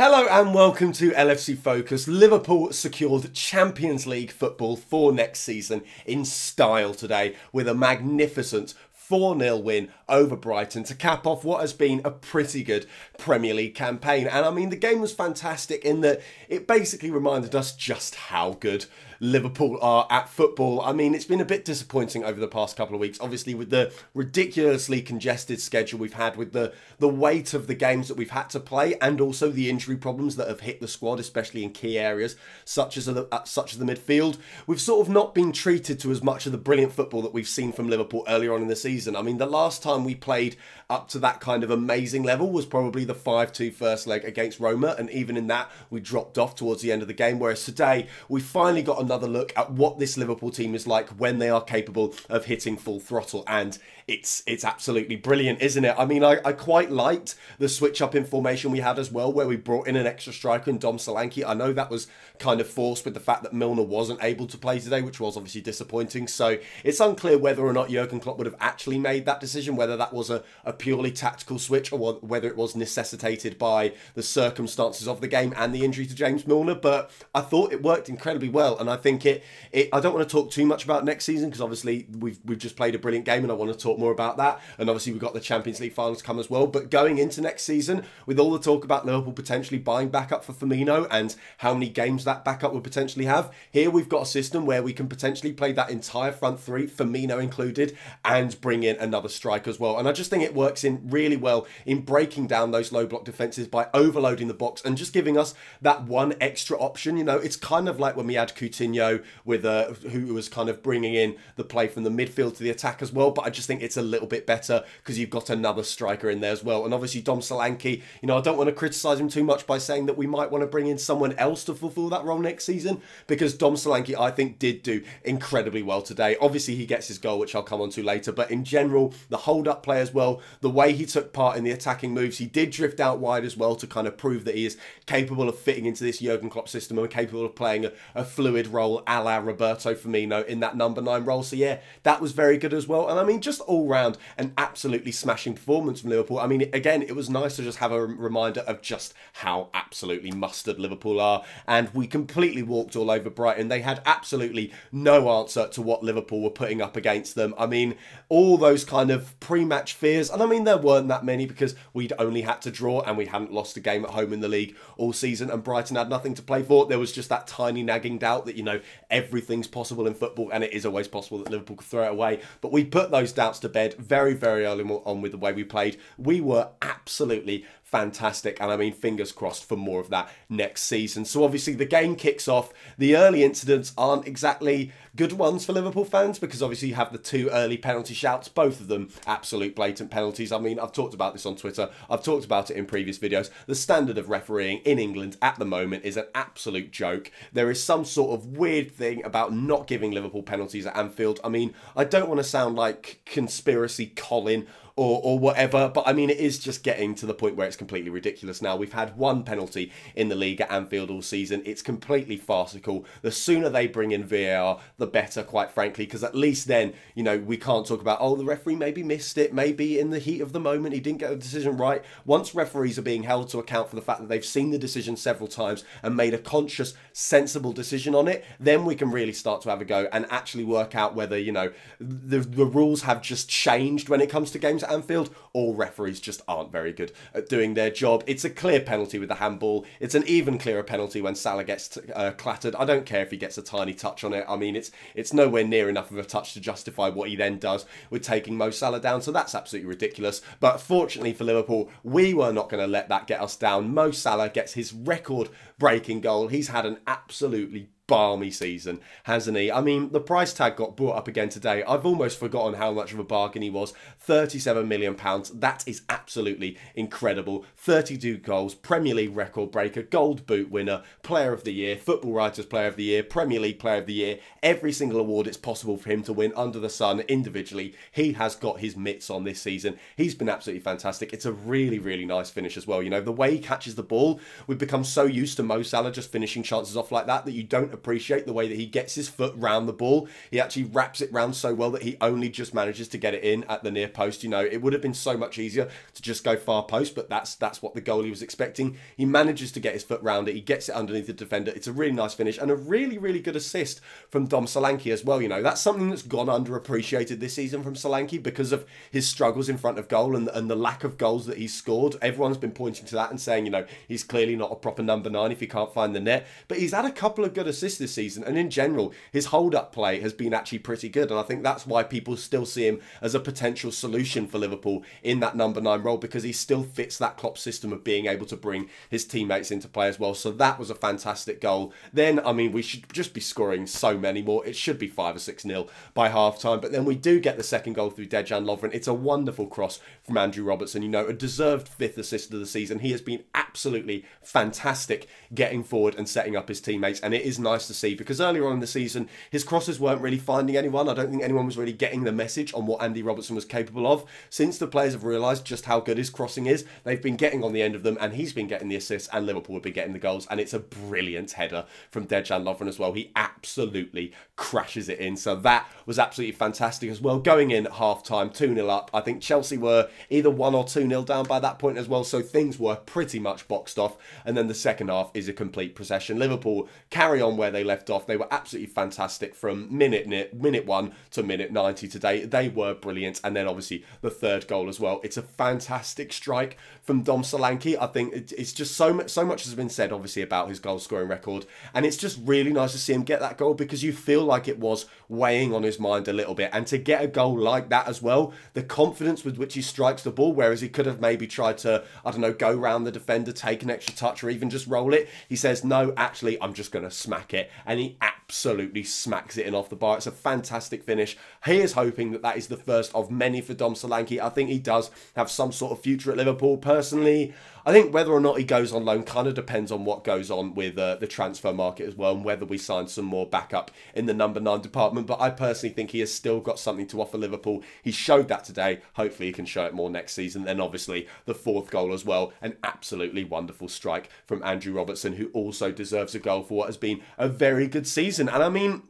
Hello and welcome to LFC Focus. Liverpool secured Champions League football for next season in style today with a magnificent 4-0 win over Brighton to cap off what has been a pretty good Premier League campaign. And I mean, the game was fantastic in that it basically reminded us just how good Liverpool are at football. I mean, it's been a bit disappointing over the past couple of weeks, obviously with the ridiculously congested schedule we've had, with the weight of the games that we've had to play, and also the injury problems that have hit the squad, especially in key areas such as the midfield. We've sort of not been treated to as much of the brilliant football that we've seen from Liverpool earlier on in the season. I mean, the last time we played up to that kind of amazing level was probably the 5-2 first leg against Roma, and even in that we dropped off towards the end of the game, whereas today we finally got another look at what this Liverpool team is like when they are capable of hitting full throttle, and it's absolutely brilliant, isn't it? I mean, I quite liked the switch up in formation we had as well, where we brought in an extra striker in Dom Solanke. I know that was kind of forced with the fact that Milner wasn't able to play today, which was obviously disappointing, so it's unclear whether or not Jurgen Klopp would have actually made that decision, whether that was a purely tactical switch or whether it was necessitated by the circumstances of the game and the injury to James Milner. But I thought it worked incredibly well, and I think I don't want to talk too much about next season because obviously we've just played a brilliant game and I want to talk more about that, and obviously we've got the Champions League finals to come as well. But going into next season, with all the talk about Liverpool potentially buying backup for Firmino and how many games that backup would potentially have, here we've got a system where we can potentially play that entire front three, Firmino included, and bring in another striker as well. And I just think it works in really well in breaking down those low block defences by overloading the box and just giving us that one extra option. You know, it's kind of like when we had Coutinho with who was kind of bringing in the play from the midfield to the attack as well, but I just think it's a little bit better because you've got another striker in there as well. And obviously Dom Solanke, you know, I don't want to criticise him too much by saying that we might want to bring in someone else to fulfil that role next season, because Dom Solanke, I think, did do incredibly well today. Obviously he gets his goal, which I'll come on to later, but in general, the hold-up play as well, the way he took part in the attacking moves, he did drift out wide as well to kind of prove that he is capable of fitting into this Jurgen Klopp system and capable of playing a fluid role a la Roberto Firmino in that number 9 role. So yeah, that was very good as well. And I mean, just all round an absolutely smashing performance from Liverpool. I mean, again, it was nice to just have a reminder of just how absolutely mustard Liverpool are, and we completely walked all over Brighton. They had absolutely no answer to what Liverpool were putting up against them. I mean, all those kind of pre-match fears, and I mean, there weren't that many because we'd only had to draw and we hadn't lost a game at home in the league all season, and Brighton had nothing to play for. There was just that tiny nagging doubt that, you know, everything's possible in football, and it is always possible that Liverpool could throw it away. But we put those doubts to bed very, very early on with the way we played. We were absolutely fantastic, and I mean, fingers crossed for more of that next season. So obviously the game kicks off. The early incidents aren't exactly good ones for Liverpool fans because obviously you have the 2 early penalty shouts, both of them absolute blatant penalties. I mean, I've talked about this on Twitter, I've talked about it in previous videos. The standard of refereeing in England at the moment is an absolute joke. There is some sort of weird thing about not giving Liverpool penalties at Anfield. I mean, I don't want to sound like conspiracy Colin or whatever, but I mean, it is just getting to the point where it's completely ridiculous now. We've had 1 penalty in the league at Anfield all season. It's completely farcical. The sooner they bring in VAR, the better, quite frankly, because at least then, you know, we can't talk about, oh, the referee maybe missed it, maybe in the heat of the moment he didn't get the decision right. Once referees are being held to account for the fact that they've seen the decision several times and made a conscious, sensible decision on it, then we can really start to have a go and actually work out whether, you know, the rules have just changed when it comes to games at Anfield, or referees just aren't very good at doing their job. It's a clear penalty with the handball. It's an even clearer penalty when Salah gets clattered. I don't care if he gets a tiny touch on it. I mean, it's nowhere near enough of a touch to justify what he then does with taking Mo Salah down, so that's absolutely ridiculous. But fortunately for Liverpool, we were not going to let that get us down. Mo Salah gets his record-breaking goal. He's had an absolutely balmy season, hasn't he? I mean, the price tag got brought up again today. I've almost forgotten how much of a bargain he was. £37 million. That is absolutely incredible. 32 goals, Premier League record breaker, Gold Boot winner, Player of the Year, Football Writers Player of the Year, Premier League Player of the Year. Every single award it's possible for him to win under the sun individually, he has got his mitts on this season. He's been absolutely fantastic. It's a really, really nice finish as well. You know, the way he catches the ball, we've become so used to Mo Salah just finishing chances off like that you don't appreciate the way that he gets his foot round the ball. He actually wraps it round so well that he only just manages to get it in at the near post. You know, it would have been so much easier to just go far post, but that's what the goalie was expecting. He manages to get his foot round it. He gets it underneath the defender. It's a really nice finish and a really, really good assist from Dom Solanke as well. You know, that's something that's gone underappreciated this season from Solanke because of his struggles in front of goal and the lack of goals that he's scored. Everyone's been pointing to that and saying, you know, he's clearly not a proper number 9 if he can't find the net. But he's had a couple of good assists this season, and in general, his hold-up play has been actually pretty good. And I think that's why people still see him as a potential solution for Liverpool in that number 9 role, because he still fits that Klopp system of being able to bring his teammates into play as well. So that was a fantastic goal. Then, I mean, we should just be scoring so many more. It should be 5 or 6-0 by half-time. But then we do get the second goal through Dejan Lovren. It's a wonderful cross from Andrew Robertson. You know, a deserved 5th assist of the season. He has been absolutely fantastic getting forward and setting up his teammates, and it is nice to see, because earlier on in the season his crosses weren't really finding anyone. I don't think anyone was really getting the message on what Andy Robertson was capable of. Since the players have realised just how good his crossing is, they've been getting on the end of them, and he's been getting the assists, and Liverpool have been getting the goals. And it's a brilliant header from Dejan Lovren as well. He absolutely crashes it in, so that was absolutely fantastic as well. Going in at half time, 2-0 up. I think Chelsea were either 1 or 2-0 down by that point as well, so things were pretty much boxed off. And then the second half is a complete procession. Liverpool carry on where they left off. They were absolutely fantastic from minute 1 to minute 90 today. They were brilliant. And then obviously the third goal as well. It's a fantastic strike from Dom Solanke. I think it's just so much has been said obviously about his goal scoring record, and it's just really nice to see him get that goal, because you feel like it was weighing on his mind a little bit. And to get a goal like that as well, the confidence with which he strikes the ball, whereas he could have maybe tried to, I don't know, go round the defender, take an extra touch, or even just roll it, he says, no, actually, I'm just going to smack it. And he absolutely smacks it in off the bar. It's a fantastic finish. He is hoping that that is the first of many for Dom Solanke. I think he does have some sort of future at Liverpool. Personally, I think whether or not he goes on loan kind of depends on what goes on with the transfer market as well, and whether we sign some more backup in the number 9 department. But I personally think he has still got something to offer Liverpool. He showed that today. Hopefully he can show it more next season. Then obviously the fourth goal as well, an absolutely wonderful strike from Andrew Robertson, who also deserves a goal for what has been a very good season. And I mean,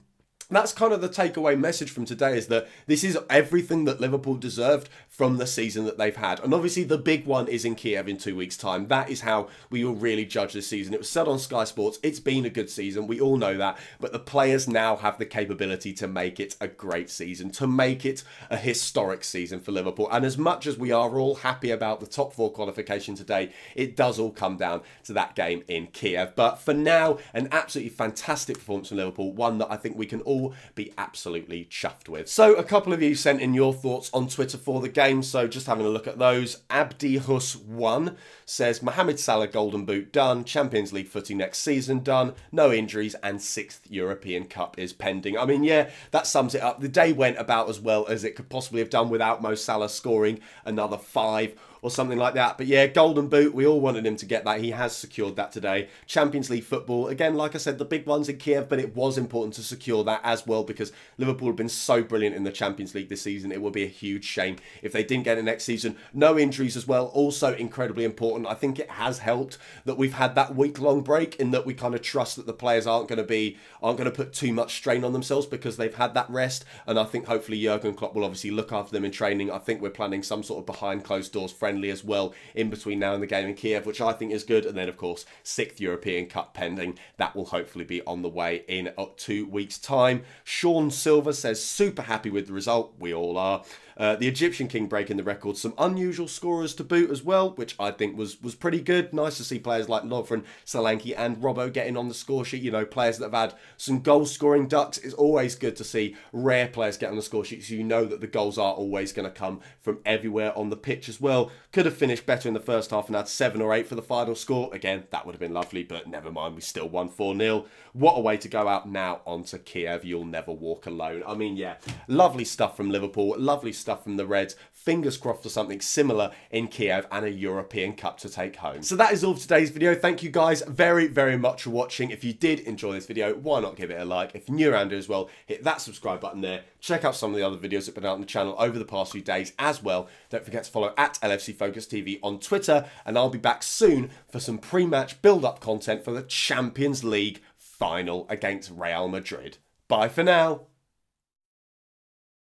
that's kind of the takeaway message from today, is that this is everything that Liverpool deserved from the season that they've had. And obviously the big one is in Kiev in 2 weeks' time. That is how we will really judge this season. It was said on Sky Sports, it's been a good season. We all know that. But the players now have the capability to make it a great season, to make it a historic season for Liverpool. And as much as we are all happy about the top 4 qualification today, it does all come down to that game in Kiev. But for now, an absolutely fantastic performance from Liverpool, one that I think we can all be absolutely chuffed with. So a couple of you sent in your thoughts on Twitter for the game, so just having a look at those. Abdi Hus 1 says, Mohamed Salah Golden Boot done, Champions League footy next season done, no injuries, and 6th European Cup is pending. I mean, yeah, that sums it up. The day went about as well as it could possibly have done without Mo Salah scoring another 5 or something like that. But yeah, Golden Boot, we all wanted him to get that. He has secured that today. Champions League football, again, like I said, the big ones in Kiev, but it was important to secure that as well, because Liverpool have been so brilliant in the Champions League this season. It would be a huge shame if they didn't get it next season. No injuries as well, also incredibly important. I think it has helped that we've had that week-long break, in that we kind of trust that the players aren't going to put too much strain on themselves because they've had that rest. And I think hopefully Jurgen Klopp will obviously look after them in training. I think we're planning some sort of behind closed doors friendly as well in between now and the game in Kiev, which I think is good. And then of course 6th European Cup pending. That will hopefully be on the way in 2 weeks time. Sean Silver says super happy with the result. We all are. The Egyptian King breaking the record. Some unusual scorers to boot as well, which I think was pretty good. Nice to see players like Lovren, Solanke and Robbo getting on the score sheet. You know, players that have had some goal scoring ducks. It's always good to see rare players get on the score sheet, so you know that the goals are always going to come from everywhere on the pitch as well. Could have finished better in the first half and had 7 or 8 for the final score. Again, that would have been lovely, but never mind. We still won 4-0. What a way to go out. Now on to Kiev. You'll never walk alone. I mean, yeah, lovely stuff from Liverpool. Lovely stuff from the Reds. Fingers crossed for something similar in Kiev and a European Cup to take home. So that is all for today's video. Thank you guys very, very much for watching. If you did enjoy this video, why not give it a like? If you're new around here as well, hit that subscribe button there. Check out some of the other videos that have been out on the channel over the past few days as well. Don't forget to follow at LFC Focus TV on Twitter, and I'll be back soon for some pre-match build-up content for the Champions League final against Real Madrid. Bye for now.